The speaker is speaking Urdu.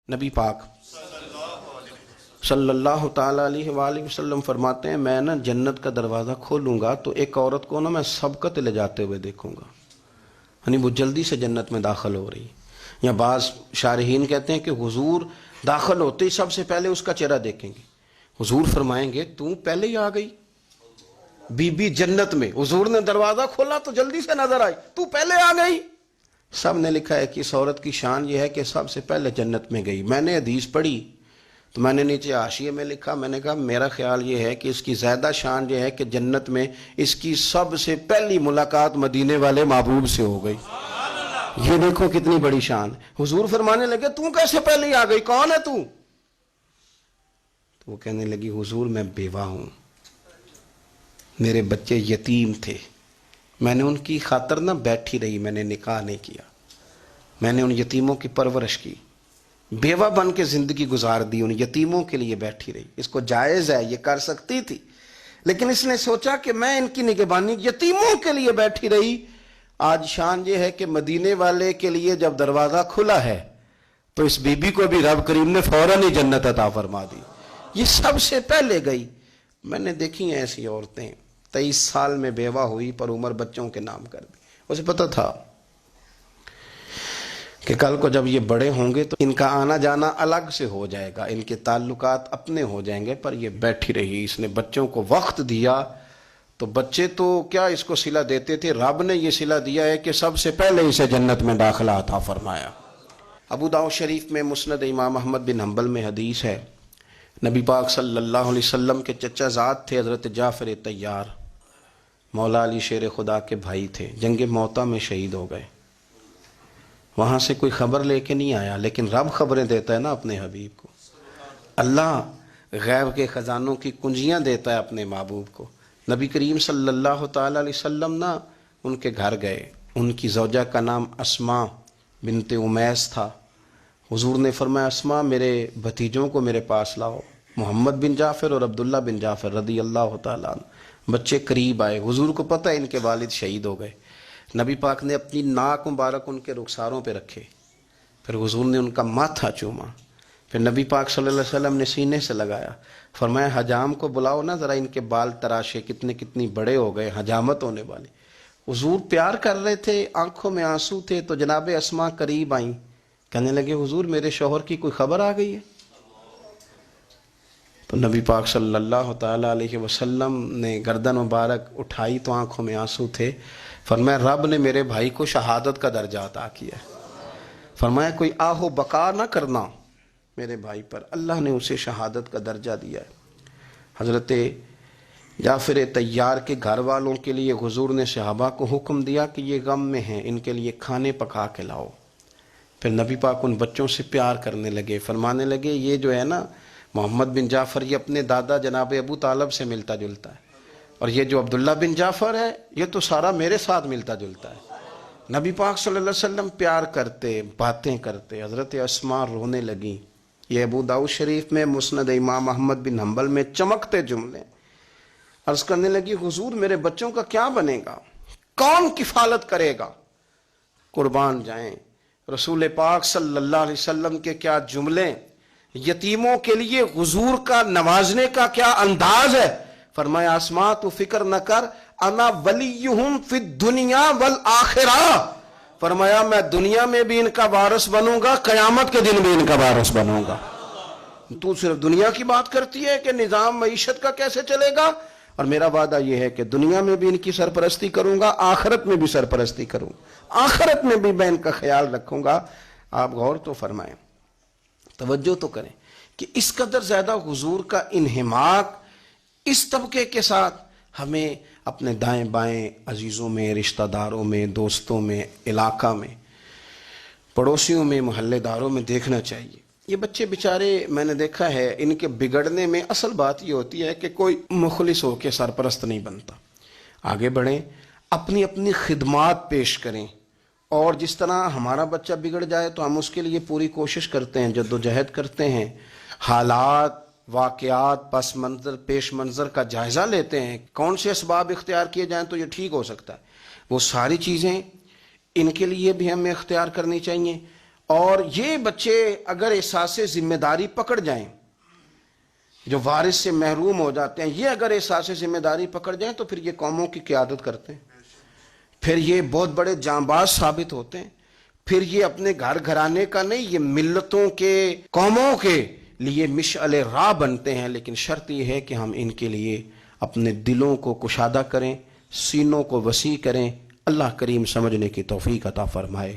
نبی پاک صلی اللہ تعالیٰ علیہ وآلہ وسلم فرماتے ہیں میں نا جنت کا دروازہ کھولوں گا تو ایک عورت کو نا میں سبقت لے جاتے ہوئے دیکھوں گا، یعنی وہ جلدی سے جنت میں داخل ہو رہی۔ یا بعض شارحین کہتے ہیں کہ حضور داخل ہوتے ہی سب سے پہلے اس کا چہرہ دیکھیں گے، حضور فرمائیں گے تو پہلے ہی آ گئی بی بی جنت میں، حضور نے دروازہ کھولا تو جلدی سے نظر آئی، تو پہلے آ گئی۔ سب نے لکھا ہے کہ اس عورت کی شان یہ ہے کہ سب سے پہلے جنت میں گئی۔ میں نے حدیث پڑھی تو میں نے نیچے حاشیے میں لکھا، میں نے کہا میرا خیال یہ ہے کہ اس کی زیادہ شان یہ ہے کہ جنت میں اس کی سب سے پہلی ملاقات مدینے والے محبوب سے ہو گئی۔ یہ دیکھو کتنی بڑی شان۔ حضور فرمانے لگے تو کیسے پہلے ہی آ گئی، کون ہے تو وہ کہنے لگی حضور میں بیوہ ہوں، میرے بچے یتیم تھے، میں نے ان کی خاطر نہ بیٹھی رہی، میں نے نکاح نہیں کیا، میں نے ان یتیموں کی پرورش کی، بیوہ بن کے زندگی گزار دی، ان یتیموں کے لیے بیٹھی رہی۔ اس کو جائز ہے، یہ کر سکتی تھی، لیکن اس نے سوچا کہ میں ان کی نگہبانی یتیموں کے لیے بیٹھی رہی۔ آج شان یہ ہے کہ مدینے والے کے لیے جب دروازہ کھلا ہے تو اس بی بی کو بھی رب کریم نے فوراً ہی جنت عطا فرما دی، یہ سب سے پہلے گئی۔ میں نے دیکھی ہیں ایسی عورتیں 23 سال میں بیوہ ہوئی پر عمر بچوں کے نام کر دی، اسے پتہ تھا کہ کل کو جب یہ بڑے ہوں گے تو ان کا آنا جانا الگ سے ہو جائے گا، ان کے تعلقات اپنے ہو جائیں گے، پر یہ بیٹھی رہی، اس نے بچوں کو وقت دیا۔ تو بچے تو کیا اس کو صلہ دیتے تھے، رب نے یہ صلہ دیا ہے کہ سب سے پہلے اسے جنت میں داخلہ عطا فرمایا۔ ابو داؤد شریف میں مسند امام احمد بن حنبل میں حدیث ہے، نبی پاک صلی اللہ علیہ وسلم کے چچا زاد تھے حضرت جعفر طیار، مولا علی شیر خدا کے بھائی تھے، جنگ موطا میں شہید ہو گئے۔ وہاں سے کوئی خبر لے کے نہیں آیا، لیکن رب خبریں دیتا ہے نا اپنے حبیب کو، اللہ غیب کے خزانوں کی کنجیاں دیتا ہے اپنے محبوب کو۔ نبی کریم صلی اللہ تعالیٰ علیہ وسلم نا ان کے گھر گئے، ان کی زوجہ کا نام اسماء بنت امیس تھا۔ حضور نے فرمایا اسماء میرے بھتیجوں کو میرے پاس لاؤ، محمد بن جعفر اور عبداللہ بن جعفر رضی اللہ تعالیٰ عنہ۔ بچے قریب آئے، حضور کو پتہ ہے ان کے والد شہید ہو گئے۔ نبی پاک نے اپنی ناک مبارک ان کے رخساروں پہ رکھے، پھر حضور نے ان کا ماتھا چوما، پھر نبی پاک صلی اللہ علیہ وسلم نے سینے سے لگایا، فرمایا حجام کو بلاؤ نا ذرا، ان کے بال تراشے، کتنے بڑے ہو گئے، حجامت ہونے والے۔ حضور پیار کر رہے تھے، آنکھوں میں آنسو تھے، تو جناب اسماء قریب آئیں، کہنے لگے حضور میرے شوہر کی کوئی خبر آ گئی ہے؟ تو نبی پاک صلی اللہ تعالیٰ علیہ وسلم نے گردن مبارک اٹھائی تو آنکھوں میں آنسو تھے، فرمایا رب نے میرے بھائی کو شہادت کا درجہ عطا کیا ہے، فرمایا کوئی آہ و بقا نہ کرنا میرے بھائی پر، اللہ نے اسے شہادت کا درجہ دیا ہے۔ حضرت جعفر طیار کے گھر والوں کے لیے حضور نے صحابہ کو حکم دیا کہ یہ غم میں ہیں، ان کے لیے کھانے پکا کے لاؤ۔ پھر نبی پاک ان بچوں سے پیار کرنے لگے، فرمانے لگے یہ جو ہے نا محمد بن جعفر یہ اپنے دادا جناب ابو طالب سے ملتا جلتا ہے، اور یہ جو عبداللہ بن جعفر ہے یہ تو سارا میرے ساتھ ملتا جلتا ہے۔ نبی پاک صلی اللہ علیہ وسلم پیار کرتے، باتیں کرتے، حضرت اسماء رونے لگیں۔ یہ ابو داؤد شریف میں مسند امام احمد بن حنبل میں چمکتے جملے۔ عرض کرنے لگی حضور میرے بچوں کا کیا بنے گا، کون کفالت کرے گا؟ قربان جائیں رسول پاک صلی اللہ علیہ وسلم کے کیا جملے، یتیموں کے لیے حضور کا نوازنے کا کیا انداز ہے۔ فرمایا اسماء تو فکر نہ کر، انا ولیہم فی الدنیا والآخرہ، فرمایا میں دنیا میں بھی ان کا وارث بنوں گا، قیامت کے دن بھی ان کا وارث بنوں گا۔ تو صرف دنیا کی بات کرتی ہے کہ نظام معیشت کا کیسے چلے گا، اور میرا وعدہ یہ ہے کہ دنیا میں بھی ان کی سرپرستی کروں گا، آخرت میں بھی سرپرستی کروں گا، آخرت میں بھی میں ان کا خیال رکھوں گا۔ آپ غور تو فرمائیں، توجہ تو کریں کہ اس قدر زیادہ حضور کا انہماک اس طبقے کے ساتھ ہمیں اپنے دائیں بائیں عزیزوں میں، رشتہ داروں میں، دوستوں میں، علاقہ میں، پڑوسیوں میں، محلے داروں میں دیکھنا چاہیے۔ یہ بچے بیچارے میں نے دیکھا ہے ان کے بگڑنے میں اصل بات یہ ہوتی ہے کہ کوئی مخلص ہو کے سرپرست نہیں بنتا۔ آگے بڑھیں، اپنی اپنی خدمات پیش کریں، اور جس طرح ہمارا بچہ بگڑ جائے تو ہم اس کے لیے پوری کوشش کرتے ہیں، جدوجہد کرتے ہیں، حالات، واقعات، پس منظر، پیش منظر کا جائزہ لیتے ہیں، کون سے اسباب اختیار کیے جائیں تو یہ ٹھیک ہو سکتا ہے، وہ ساری چیزیں ان کے لیے بھی ہمیں اختیار کرنی چاہیے۔ اور یہ بچے اگر احساس ذمہ داری پکڑ جائیں، جو وارث سے محروم ہو جاتے ہیں، یہ اگر احساس ذمہ داری پکڑ جائیں تو پھر یہ قوموں کی قیادت کرتے ہیں، پھر یہ بہت بڑے جانباز ثابت ہوتے ہیں، پھر یہ اپنے گھر گھرانے کا نہیں، یہ ملتوں کے، قوموں کے لیے مشعل راہ بنتے ہیں۔ لیکن شرط یہ ہے کہ ہم ان کے لیے اپنے دلوں کو کشادہ کریں، سینوں کو وسیع کریں۔ اللہ کریم سمجھنے کی توفیق عطا فرمائے۔